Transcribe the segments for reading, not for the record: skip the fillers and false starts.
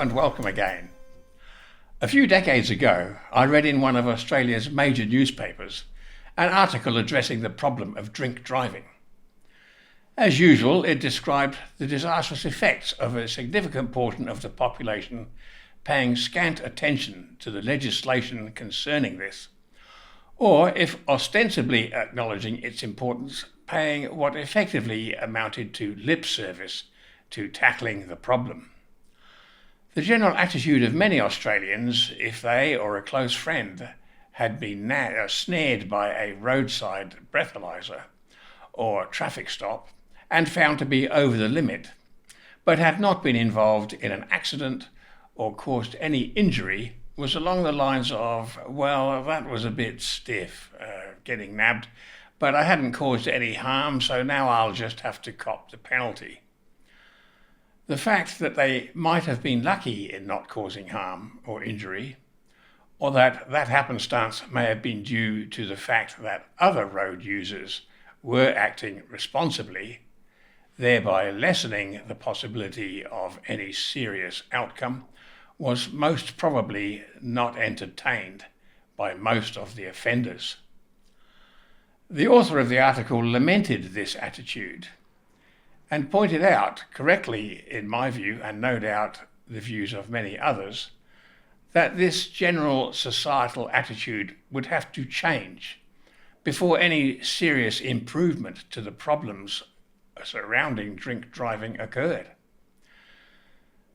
and welcome again. A few decades ago, I read in one of Australia's major newspapers an article addressing the problem of drink driving. As usual, it described the disastrous effects of a significant portion of the population paying scant attention to the legislation concerning this, or, if ostensibly acknowledging its importance, paying what effectively amounted to lip service to tackling the problem. The general attitude of many Australians, if they or a close friend had been snared by a roadside breathalyzer or traffic stop and found to be over the limit, but had not been involved in an accident or caused any injury, was along the lines of, well, that was a bit stiff, getting nabbed, but I hadn't caused any harm, so now I'll just have to cop the penalty. The fact that they might have been lucky in not causing harm or injury, or that happenstance may have been due to the fact that other road users were acting responsibly, thereby lessening the possibility of any serious outcome, was most probably not entertained by most of the offenders. The author of the article lamented this attitude and pointed out, correctly in my view, and no doubt the views of many others, that this general societal attitude would have to change before any serious improvement to the problems surrounding drink driving occurred.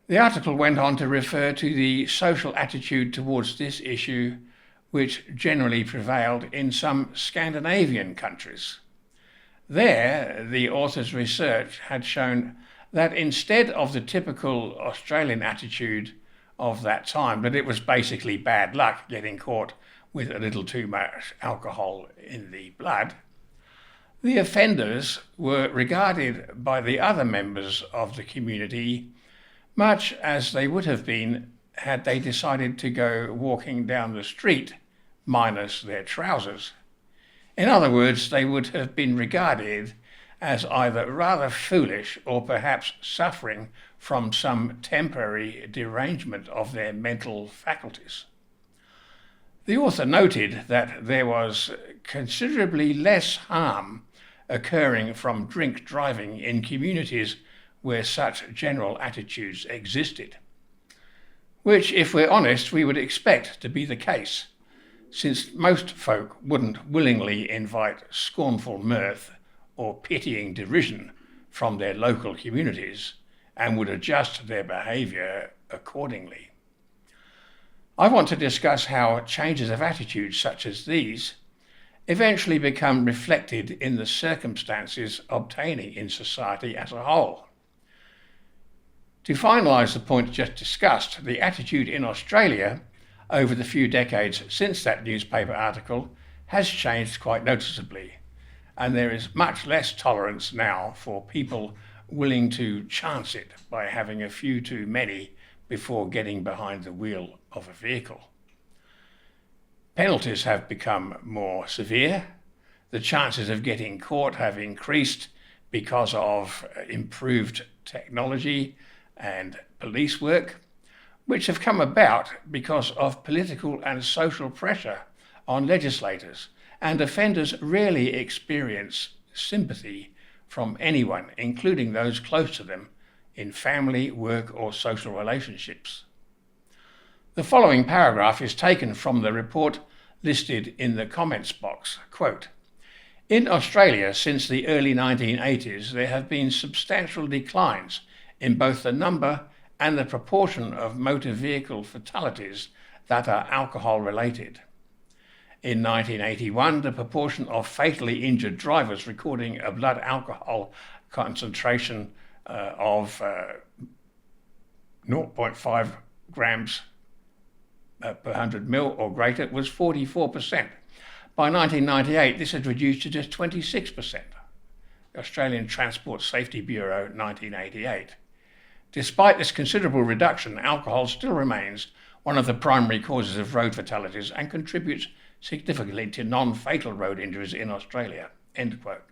The article went on to refer to the social attitude towards this issue which generally prevailed in some Scandinavian countries. There, the author's research had shown that instead of the typical Australian attitude of that time, that it was basically bad luck getting caught with a little too much alcohol in the blood, the offenders were regarded by the other members of the community much as they would have been had they decided to go walking down the street minus their trousers. In other words, they would have been regarded as either rather foolish or perhaps suffering from some temporary derangement of their mental faculties. The author noted that there was considerably less harm occurring from drink driving in communities where such general attitudes existed, which, if we're honest, we would expect to be the case, since most folk wouldn't willingly invite scornful mirth or pitying derision from their local communities and would adjust their behaviour accordingly. I want to discuss how changes of attitude such as these eventually become reflected in the circumstances obtaining in society as a whole. To finalise the point just discussed, the attitude in Australia over the few decades since that newspaper article has changed quite noticeably, and there is much less tolerance now for people willing to chance it by having a few too many before getting behind the wheel of a vehicle. Penalties have become more severe. The chances of getting caught have increased because of improved technology and police work, which have come about because of political and social pressure on legislators, and offenders rarely experience sympathy from anyone, including those close to them in family, work, or social relationships. The following paragraph is taken from the report listed in the comments box. Quote, "In Australia, since the early 1980s, there have been substantial declines in both the number and the proportion of motor vehicle fatalities that are alcohol-related. In 1981, the proportion of fatally injured drivers recording a blood alcohol concentration of 0.5 grams per 100 mil or greater was 44%. By 1998, this had reduced to just 26%. The Australian Transport Safety Bureau, 1988. Despite this considerable reduction, alcohol still remains one of the primary causes of road fatalities and contributes significantly to non-fatal road injuries in Australia." End quote.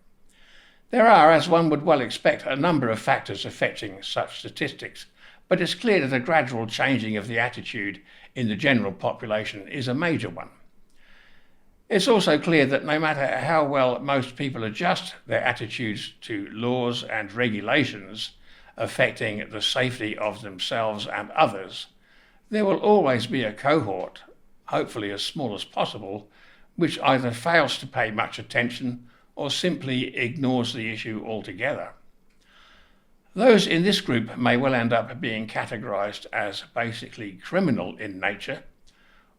There are, as one would well expect, a number of factors affecting such statistics, but it's clear that a gradual changing of the attitude in the general population is a major one. It's also clear that no matter how well most people adjust their attitudes to laws and regulations affecting the safety of themselves and others, there will always be a cohort, hopefully as small as possible, which either fails to pay much attention or simply ignores the issue altogether. Those in this group may well end up being categorized as basically criminal in nature,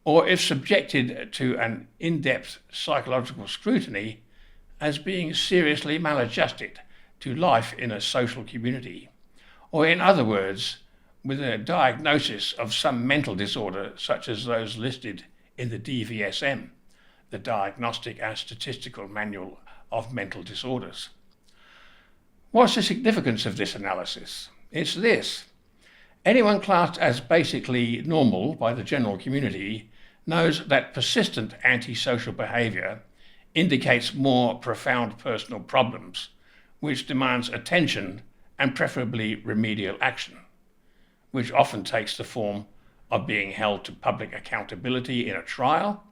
or if subjected to an in-depth psychological scrutiny, as being seriously maladjusted to life in a social community, or in other words, with a diagnosis of some mental disorder such as those listed in the DVSM, the Diagnostic and Statistical Manual of Mental Disorders. What's the significance of this analysis? It's this. Anyone classed as basically normal by the general community knows that persistent antisocial behaviour indicates more profound personal problems, which demands attention and preferably remedial action, which often takes the form of being held to public accountability in a trial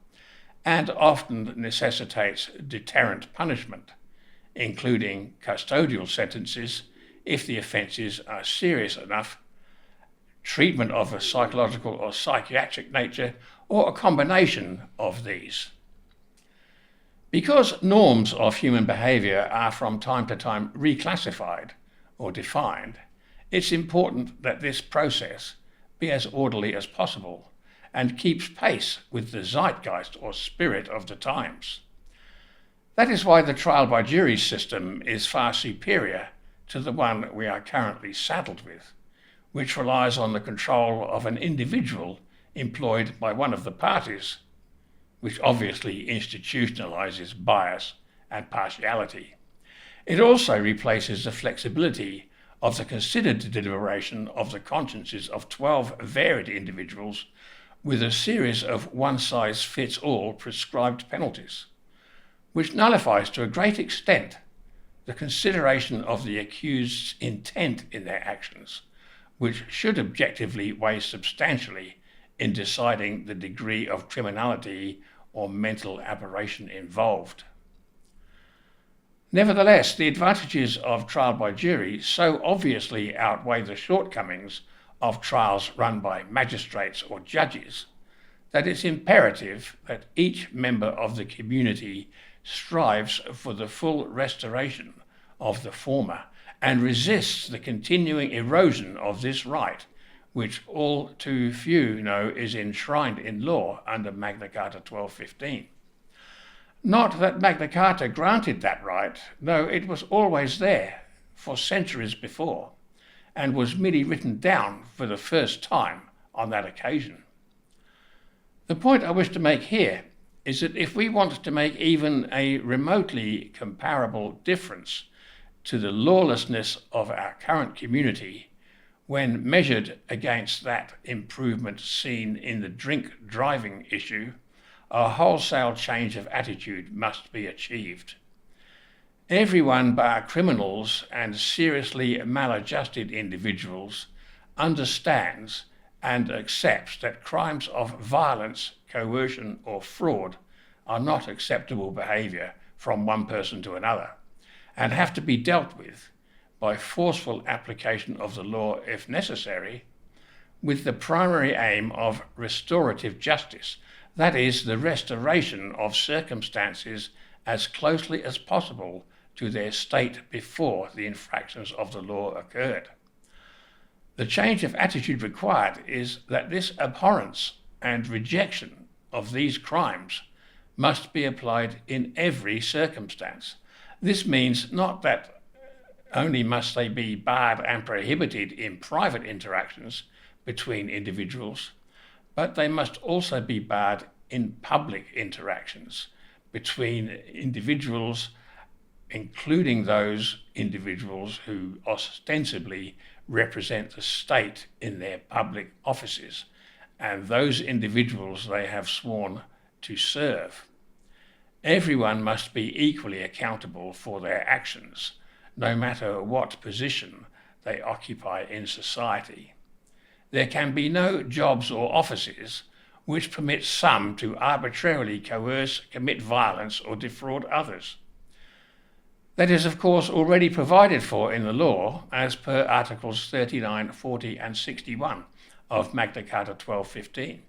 and often necessitates deterrent punishment, including custodial sentences if the offences are serious enough, treatment of a psychological or psychiatric nature, or a combination of these. Because norms of human behaviour are from time to time reclassified or defined, it's important that this process be as orderly as possible and keeps pace with the zeitgeist or spirit of the times. That is why the trial by jury system is far superior to the one we are currently saddled with, which relies on the control of an individual employed by one of the parties, which obviously institutionalizes bias and partiality. It also replaces the flexibility of the considered deliberation of the consciences of 12 varied individuals with a series of one-size-fits-all prescribed penalties, which nullifies to a great extent the consideration of the accused's intent in their actions, which should objectively weigh substantially in deciding the degree of criminality or mental aberration involved. Nevertheless, the advantages of trial by jury so obviously outweigh the shortcomings of trials run by magistrates or judges that it's imperative that each member of the community strives for the full restoration of the former and resists the continuing erosion of this right, which all too few know is enshrined in law under Magna Carta 1215. Not that Magna Carta granted that right, though it was always there for centuries before, and was merely written down for the first time on that occasion. The point I wish to make here is that if we want to make even a remotely comparable difference to the lawlessness of our current community, when measured against that improvement seen in the drink driving issue, a wholesale change of attitude must be achieved. Everyone bar criminals and seriously maladjusted individuals understands and accepts that crimes of violence, coercion or fraud are not acceptable behaviour from one person to another and have to be dealt with by forceful application of the law if necessary, with the primary aim of restorative justice, that is, the restoration of circumstances as closely as possible to their state before the infractions of the law occurred. The change of attitude required is that this abhorrence and rejection of these crimes must be applied in every circumstance. This means not that only must they be barred and prohibited in private interactions between individuals, but they must also be barred in public interactions between individuals, including those individuals who ostensibly represent the state in their public offices and those individuals they have sworn to serve. Everyone must be equally accountable for their actions, no matter what position they occupy in society. there can be no jobs or offices which permit some to arbitrarily coerce, commit violence, or defraud others. That is, of course, already provided for in the law as per Articles 39, 40, and 61 of Magna Carta 1215,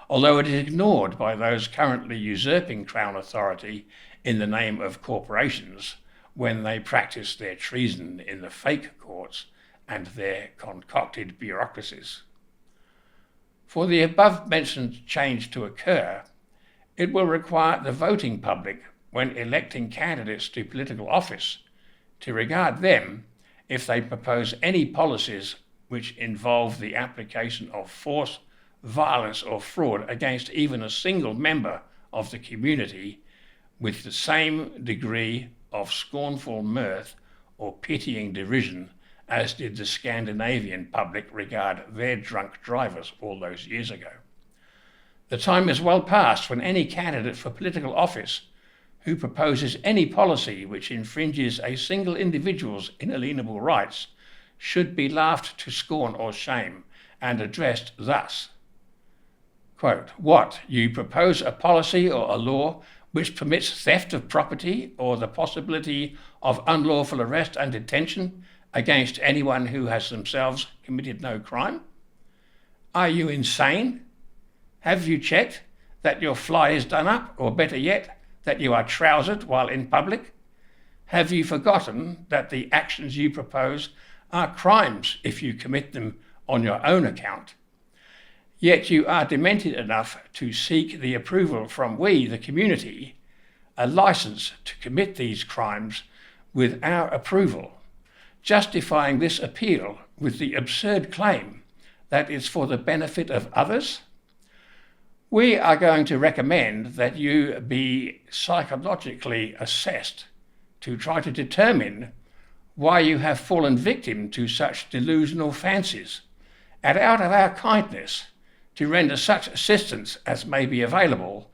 although it is ignored by those currently usurping Crown authority in the name of corporations when they practice their treason in the fake courts and their concocted bureaucracies. For the above-mentioned change to occur, it will require the voting public, when electing candidates to political office, to regard them, if they propose any policies which involve the application of force, violence, or fraud against even a single member of the community, with the same degree of scornful mirth or pitying derision as did the Scandinavian public regard their drunk drivers all those years ago. The time is well past when any candidate for political office who proposes any policy which infringes a single individual's inalienable rights should be laughed to scorn or shame and addressed thus. Quote, "What, you propose a policy or a law which permits theft of property or the possibility of unlawful arrest and detention against anyone who has themselves committed no crime? Are you insane? Have you checked that your fly is done up, or better yet, that you are trousered while in public? Have you forgotten that the actions you propose are crimes if you commit them on your own account? Yet you are demented enough to seek the approval from we, the community, a license to commit these crimes with our approval, justifying this appeal with the absurd claim that it's for the benefit of others? We are going to recommend that you be psychologically assessed to try to determine why you have fallen victim to such delusional fancies, and out of our kindness to render such assistance as may be available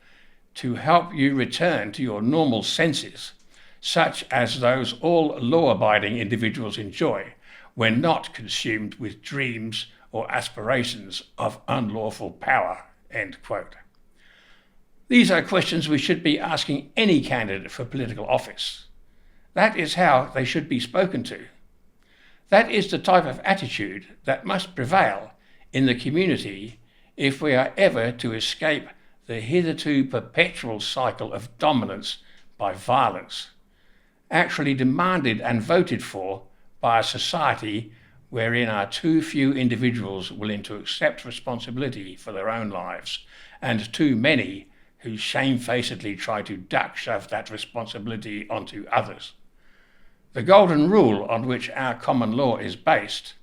to help you return to your normal senses, such as those all law-abiding individuals enjoy when not consumed with dreams or aspirations of unlawful power." End quote. These are questions we should be asking any candidate for political office. That is how they should be spoken to. That is the type of attitude that must prevail in the community if we are ever to escape the hitherto perpetual cycle of dominance by violence, actually demanded and voted for by a society wherein are too few individuals willing to accept responsibility for their own lives, and too many who shamefacedly try to duck-shove that responsibility onto others. The golden rule on which our common law is based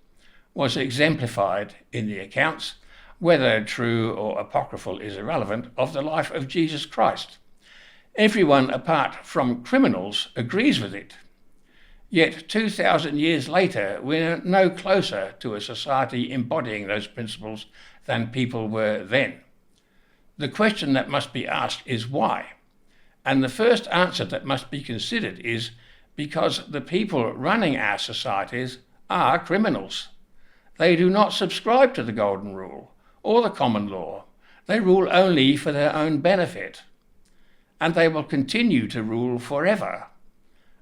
was exemplified in the accounts, whether true or apocryphal is irrelevant, of the life of Jesus Christ. Everyone apart from criminals agrees with it. Yet 2,000 years later, we're no closer to a society embodying those principles than people were then. The question that must be asked is why? And the first answer that must be considered is because the people running our societies are criminals. They do not subscribe to the golden rule or the common law. They rule only for their own benefit. And they will continue to rule forever,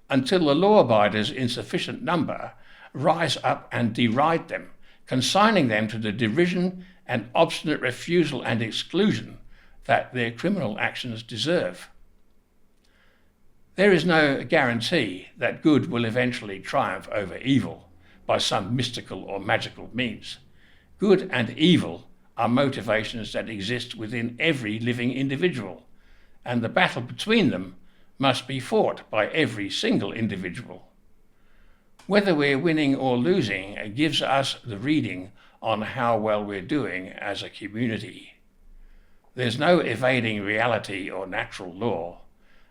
until the law-abiders in sufficient number rise up and deride them, consigning them to the derision and obstinate refusal and exclusion that their criminal actions deserve. There is no guarantee that good will eventually triumph over evil by some mystical or magical means. Good and evil are motivations that exist within every living individual, and the battle between them must be fought by every single individual. Whether we're winning or losing gives us the reading on how well we're doing as a community. There's no evading reality or natural law.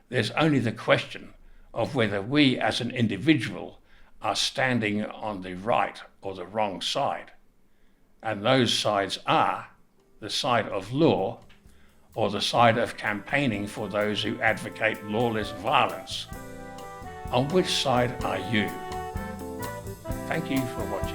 There's only the question of whether we as an individual are standing on the right or the wrong side. And those sides are the side of law or the side of campaigning for those who advocate lawless violence. On which side are you? Thank you for watching.